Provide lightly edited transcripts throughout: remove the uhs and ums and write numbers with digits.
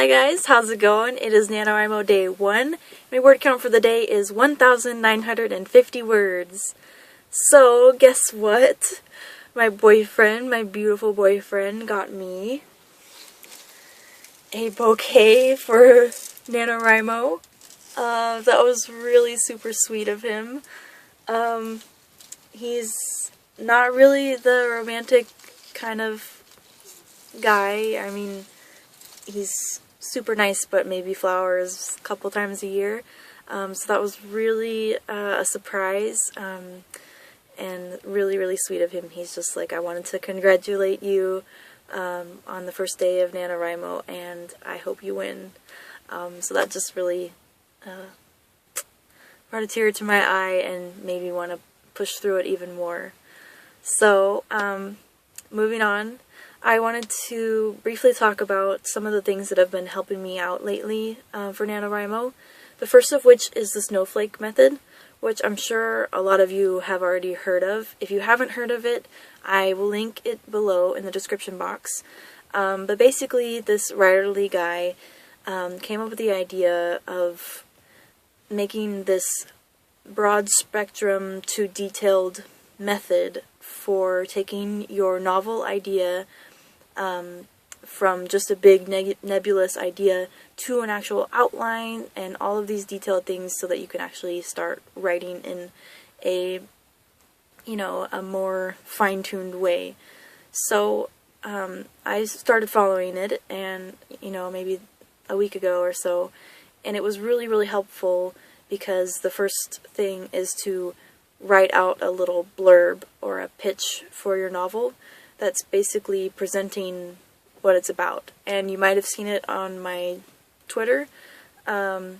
Hi guys, how's it going? It is Nanowrimo Day 1. My word count for the day is 1,950 words. So, guess what? My boyfriend, my beautiful boyfriend, got me a bouquet for Nanowrimo. That was really super sweet of him. He's not really the romantic kind of guy. I mean, he's super nice, but maybe flowers a couple times a year. So that was really a surprise, and really, really sweet of him. He's just like, I wanted to congratulate you on the first day of Nanowrimo, and I hope you win. So that just really brought a tear to my eye and made me want to push through it even more. So, moving on, I wanted to briefly talk about some of the things that have been helping me out lately for Nanowrimo. The first of which is the snowflake method, which I'm sure a lot of you have already heard of. If you haven't heard of it, I will link it below in the description box. But basically, this writerly guy came up with the idea of making this broad spectrum to detailed method for taking your novel idea from just a big nebulous idea to an actual outline and all of these detailed things so that you can actually start writing in a, a more fine-tuned way. So I started following it, and maybe a week ago or so, and it was really, really helpful because the first thing is to write out a little blurb or a pitch for your novel that's basically presenting what it's about. And you might have seen it on my Twitter, and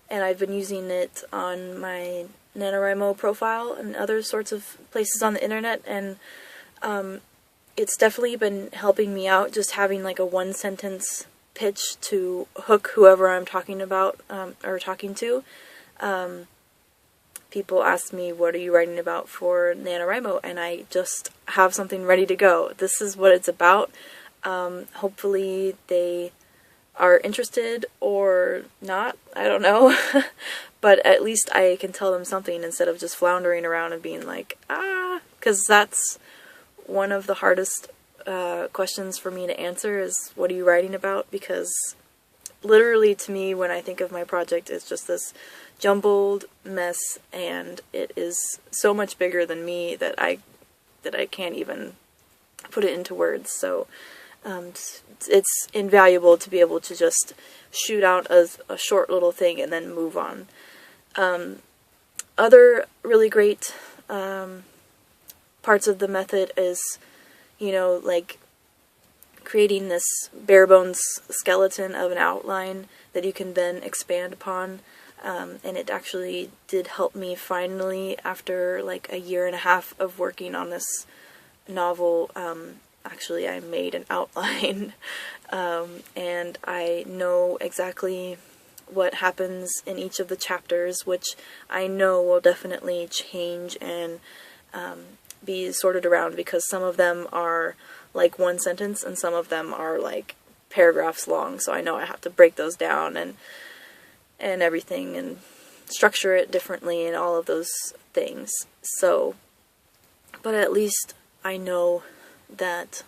I've been using it on my Nanowrimo profile and other sorts of places on the internet, and it's definitely been helping me out, just having like a one-sentence pitch to hook whoever I'm talking about or talking to. People ask me, what are you writing about for Nanowrimo? And I just have something ready to go. This is what it's about. Hopefully they are interested or not. I don't know. But at least I can tell them something instead of just floundering around and being like, because that's one of the hardest questions for me to answer is, what are you writing about? Because literally to me, when I think of my project, it's just this jumbled mess, and it is so much bigger than me that I can't even put it into words. So it's invaluable to be able to just shoot out a short little thing and then move on. Other really great parts of the method is, like creating this bare bones skeleton of an outline that you can then expand upon. And it actually did help me finally, after like a year and a half of working on this novel. Actually, I made an outline, and I know exactly what happens in each of the chapters, which I know will definitely change and be sorted around, because some of them are like one sentence and some of them are like paragraphs long, so I know I have to break those down and everything, and structure it differently and all of those things. So, but at least I know that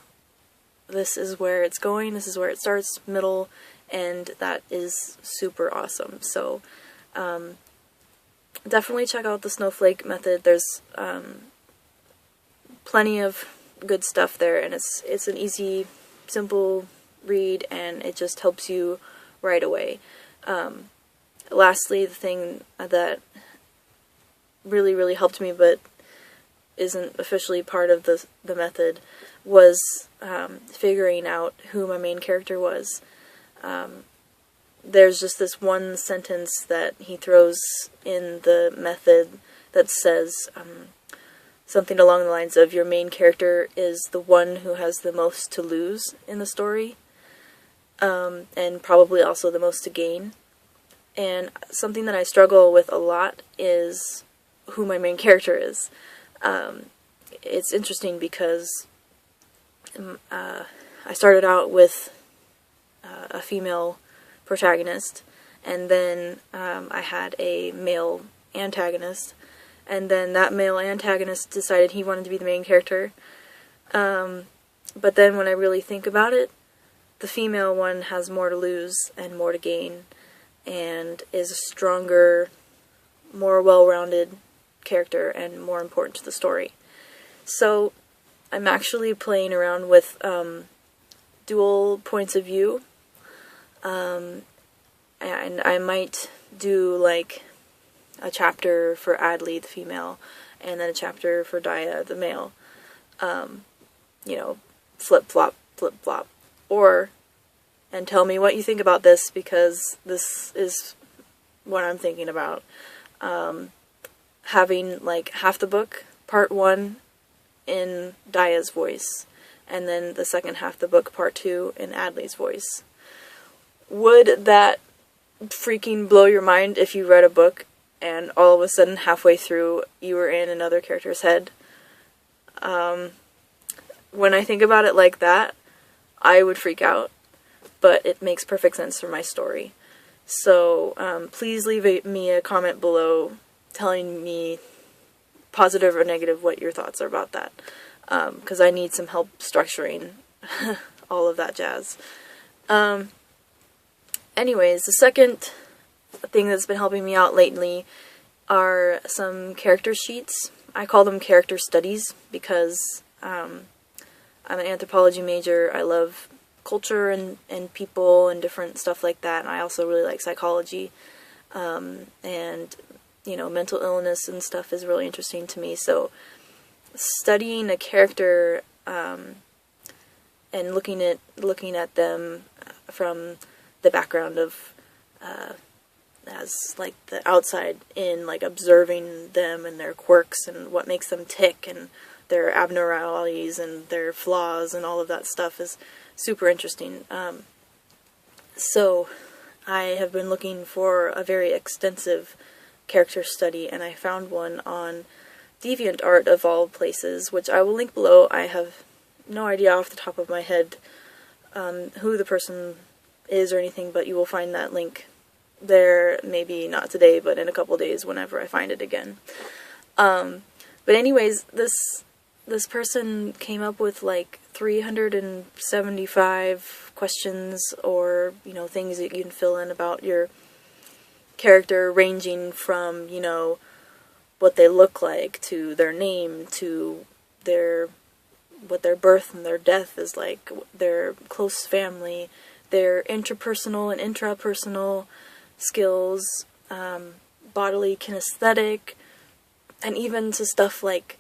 this is where it's going, this is where it starts, middle, and that is super awesome. So, definitely check out the snowflake method. There's plenty of good stuff there, and it's an easy, simple read, and it just helps you right away. Lastly, the thing that really, really helped me but isn't officially part of the method was figuring out who my main character was. There's just this one sentence that he throws in the method that says something along the lines of, your main character is the one who has the most to lose in the story, and probably also the most to gain. And something that I struggle with a lot is who my main character is. It's interesting because I started out with a female protagonist, and then I had a male antagonist, and then that male antagonist decided he wanted to be the main character. But then when I really think about it, the female one has more to lose and more to gain, and is a stronger, more well-rounded character and more important to the story. So I'm actually playing around with dual points of view, and I might do like a chapter for Adley, the female, and then a chapter for Daya, the male. You know, flip-flop, flip-flop. Or, and tell me what you think about this, because this is what I'm thinking about. Having like half the book, part 1, in Daya's voice, and then the second half of the book, part 2, in Adley's voice. Would that freaking blow your mind if you read a book and all of a sudden halfway through you were in another character's head? When I think about it like that, I would freak out, but it makes perfect sense for my story. So please leave me a comment below telling me positive or negative what your thoughts are about that, because I need some help structuring all of that jazz. Anyways, the second thing that's been helping me out lately are some character sheets. I call them character studies because I'm an anthropology major. I love culture and people and different stuff like that, and I also really like psychology, and you know, mental illness and stuff is really interesting to me. So studying a character and looking at them from the background of as like the outside in, like observing them and their quirks and what makes them tick and their abnormalities and their flaws and all of that stuff is super interesting. So I have been looking for a very extensive character study, and I found one on DeviantArt of all places, which I will link below. I have no idea off the top of my head who the person is or anything, but you will find that link there, maybe not today, but in a couple days whenever I find it again. But anyways, this person came up with like 375 questions, or, you know, things that you can fill in about your character, ranging from, you know, what they look like, to their name, to what their birth and their death is like, their close family, their interpersonal and intrapersonal skills, bodily kinesthetic, and even to stuff like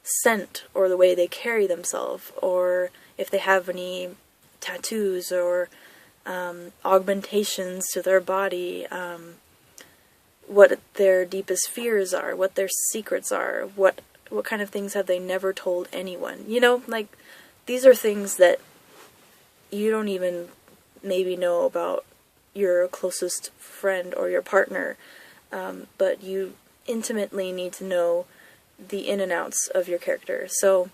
scent, or the way they carry themselves, or if they have any tattoos or augmentations to their body, what their deepest fears are, what their secrets are, what kind of things have they never told anyone. You know, like, these are things that you don't even maybe know about your closest friend or your partner, but you intimately need to know the in and outs of your character. So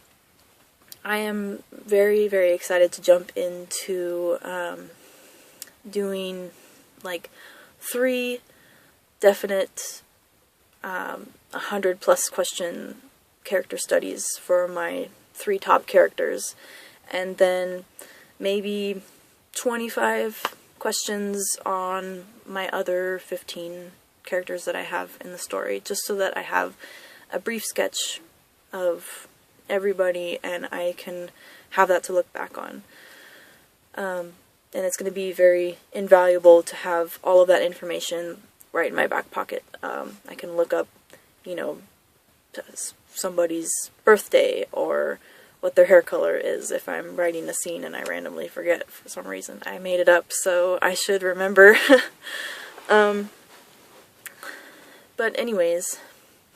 I am very, very excited to jump into doing like 3 definite 100+ question character studies for my 3 top characters, and then maybe 25 questions on my other 15 characters that I have in the story, just so that I have a brief sketch of everybody and I can have that to look back on. And it's going to be very invaluable to have all of that information right in my back pocket. I can look up, you know, somebody's birthday or what their hair color is if I'm writing a scene and I randomly forget for some reason. I made it up, so I should remember. But anyways,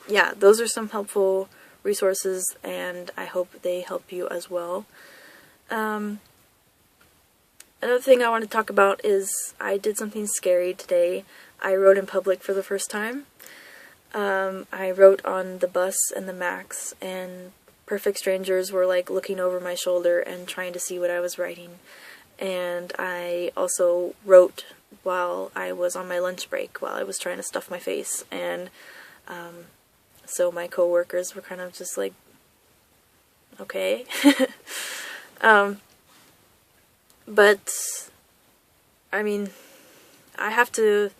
yeah, those are some helpful resources, and I hope they help you as well. Another thing I want to talk about is I did something scary today. I wrote in public for the first time. I wrote on the bus and the Max, and perfect strangers were like looking over my shoulder and trying to see what I was writing. And I also wrote while I was on my lunch break, while I was trying to stuff my face, and so my coworkers were kind of just like, okay. But I mean, I have to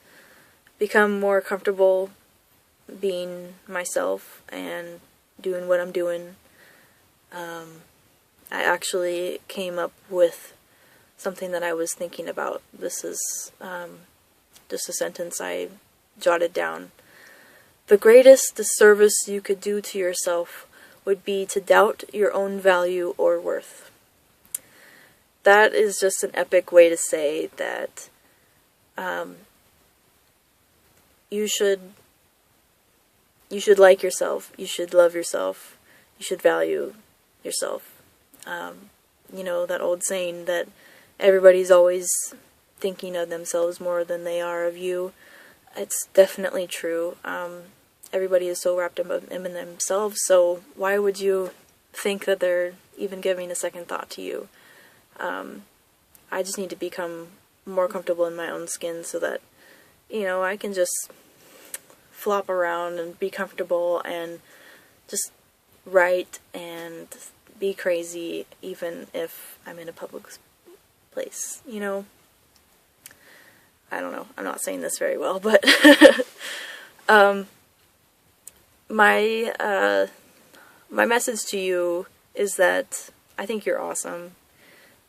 become more comfortable being myself and doing what I'm doing. I actually came up with something that I was thinking about. This is just a sentence I jotted down. The greatest disservice you could do to yourself would be to doubt your own value or worth. That is just an epic way to say that you should like yourself, you should love yourself, you should value yourself. You know, that old saying that everybody's always thinking of themselves more than they are of you. It's definitely true. Everybody is so wrapped up in themselves, so why would you think that they're even giving a second thought to you? I just need to become more comfortable in my own skin so that, you know, I can just flop around and be comfortable and just write and be crazy even if I'm in a public place, you know? I don't know, I'm not saying this very well, but my message to you is that I think you're awesome,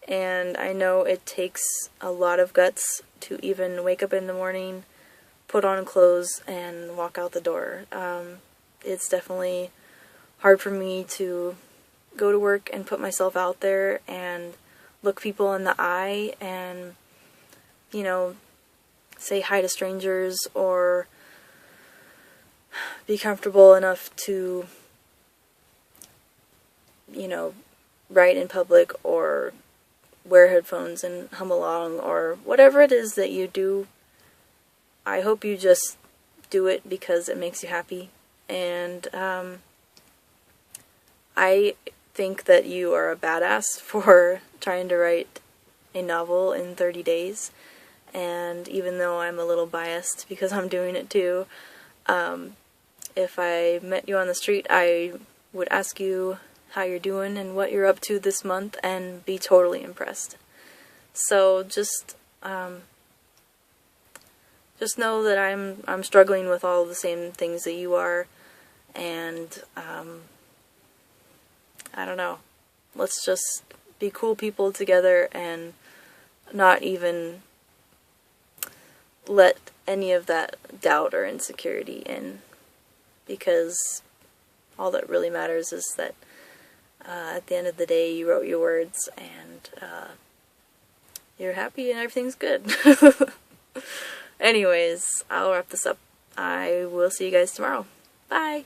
and I know it takes a lot of guts to even wake up in the morning, put on clothes, and walk out the door. It's definitely hard for me to go to work and put myself out there and look people in the eye and, you know, say hi to strangers or be comfortable enough to, you know, write in public or wear headphones and hum along or whatever it is that you do. I hope you just do it because it makes you happy, and I think that you are a badass for trying to write a novel in 30 days, and even though I'm a little biased because I'm doing it too, if I met you on the street, I would ask you how you're doing and what you're up to this month and be totally impressed. So just know that I'm struggling with all the same things that you are, and I don't know, let's just be cool people together and not even let any of that doubt or insecurity in, because all that really matters is that at the end of the day you wrote your words and you're happy and everything's good. Anyways, I'll wrap this up. I will see you guys tomorrow. Bye!